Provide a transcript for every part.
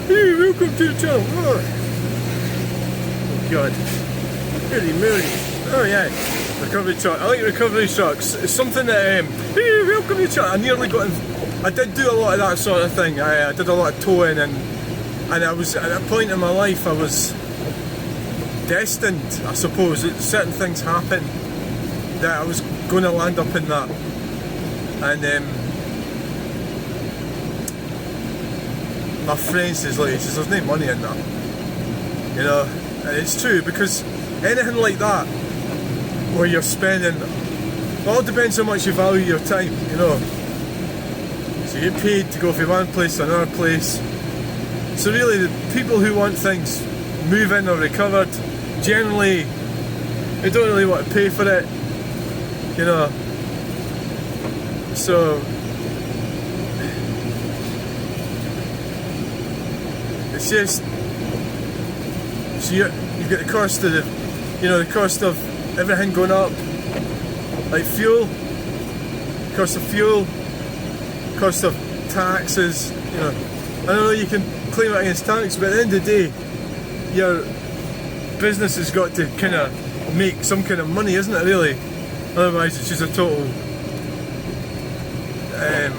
Hey, welcome to the channel. Oh god. Holy moly. Oh yeah. Recovery truck. I like recovery trucks. It's something that hey, welcome to the channel. I nearly got in, I did do a lot of that sort of thing. I did a lot of towing, and I was at a point in my life I was destined, I suppose, that certain things happened that I was going to land up in that. And my friend says, like, he says, there's no money in that, you know, and it's true, because anything like that where you're spending, well, it depends how much you value your time, you know, so you get paid to go from one place to another place. So really the people who want things moving or recovered, generally they don't really want to pay for it, you know, so it's just, so you've got the cost of the, you know, the cost of everything going up, like fuel, cost of fuel, cost of taxes, you know. I don't know, you can claim it against tax, but at the end of the day, your business has got to kind of make some kind of money, isn't it, really? Otherwise it's just a total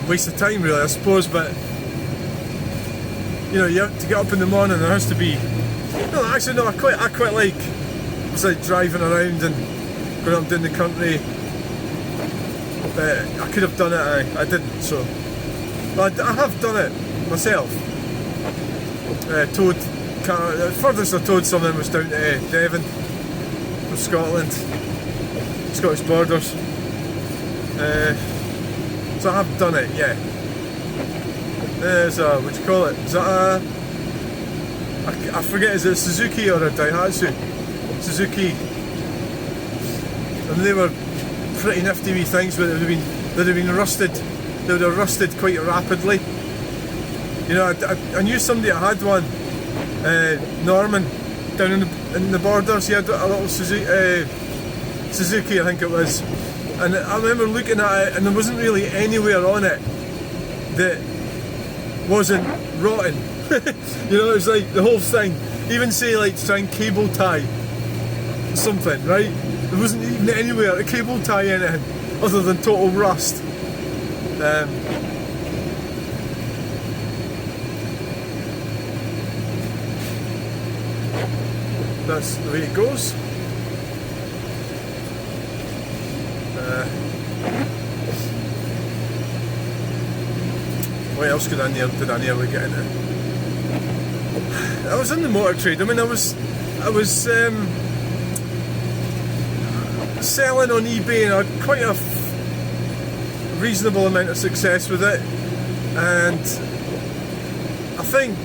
waste of time, really, I suppose. But you know, you have to get up in the morning, there has to be, no, actually no, I quite like, it's like driving around and going up and down the country, but I could have done it, I didn't, so, but I have done it myself. Towed car, the furthest I towed something was down to Devon, from Scotland, Scottish borders, so I have done it, yeah. There's a, what do you call it? Is that a, I forget, is it a Suzuki or a Daihatsu? Suzuki. And they were pretty nifty wee things, but they'd have been rusted. They would have rusted quite rapidly. You know, I knew somebody that had one, Norman, down in the borders. He had a little Suzuki, I think it was. And I remember looking at it, and there wasn't really anywhere on it that wasn't rotten. You know, it was like the whole thing, even say like to try and cable tie something, right? There wasn't even anywhere to cable tie anything other than total rust. That's the way it goes. What else did I nearly get into? I was in the motor trade. I mean, I was selling on eBay, and I had quite a reasonable amount of success with it. And I think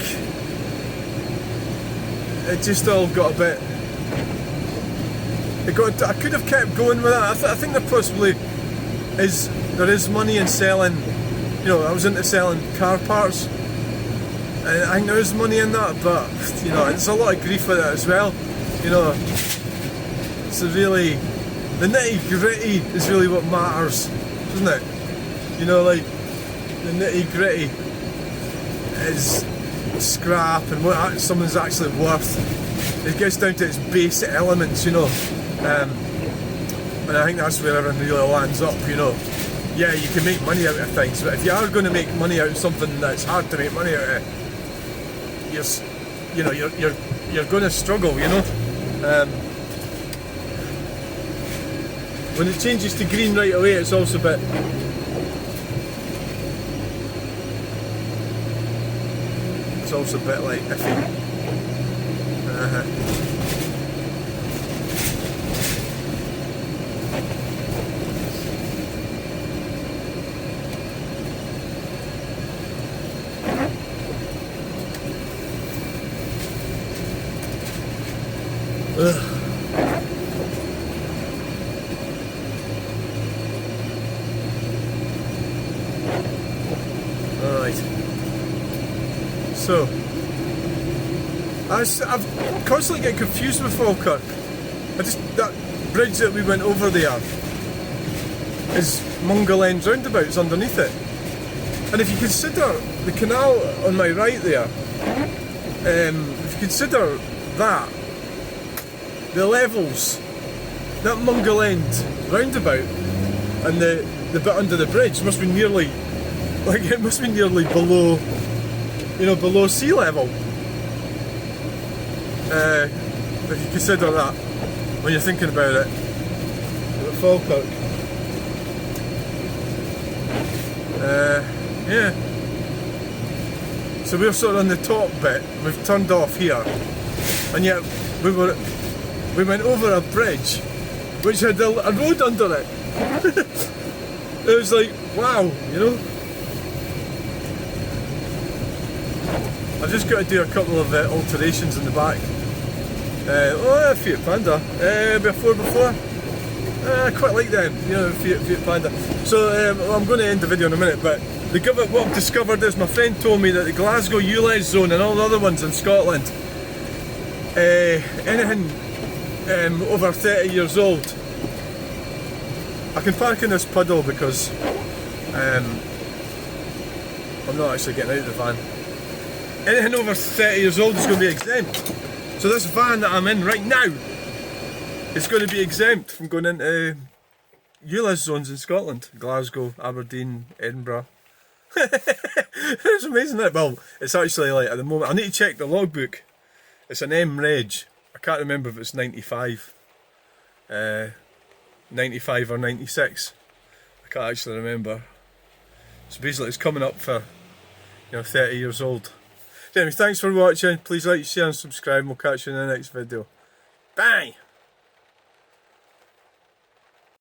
it just all got a bit. I could have kept going with that. I think there possibly there is money in selling. You know, I was into selling car parts, and I think there is money in that. But you know, there's a lot of grief with it as well. You know, it's really the nitty gritty is really what matters, isn't it? You know, like the nitty gritty is scrap and what something's actually worth. It gets down to its basic elements, you know. And I think that's where everyone really lands up, you know. Yeah, you can make money out of things, but if you are going to make money out of something that's hard to make money out of, you're going to struggle, you know. When it changes to green right away, it's also a bit. It's also a bit like iffy. Alright. So, I've constantly get confused with Falkirk. That bridge that we went over there is Mungle End roundabouts underneath it. And if you consider the canal on my right there, if you consider that, the levels, that Mungle End roundabout and the bit under the bridge must be nearly, like it must be nearly below, you know, below sea level. If you consider that when you're thinking about it. Falkirk. Yeah. So we're sort of on the top bit, we've turned off here, and yet we went over a bridge which had a road under it. It was like, wow, you know. I've just got to do a couple of alterations in the back. Oh, Fiat Panda. Before. I quite like them, you know, Fiat Panda. So I'm going to end the video in a minute, but what I've discovered is my friend told me that the Glasgow ULEZ zone and all the other ones in Scotland, anything over 30 years old, I can park in this puddle because I'm not actually getting out of the van. Anything over 30 years old is going to be exempt. So this van that I'm in right now is going to be exempt from going into ULEZ zones in Scotland. Glasgow, Aberdeen, Edinburgh. It's amazing that. Well, it's actually like at the moment, I need to check the logbook. It's an M Reg. I can't remember if it's 95. 95 or 96. I can't actually remember. So basically it's coming up for, you know, 30 years old. So anyway, thanks for watching. Please like, share and subscribe, and we'll catch you in the next video. Bye!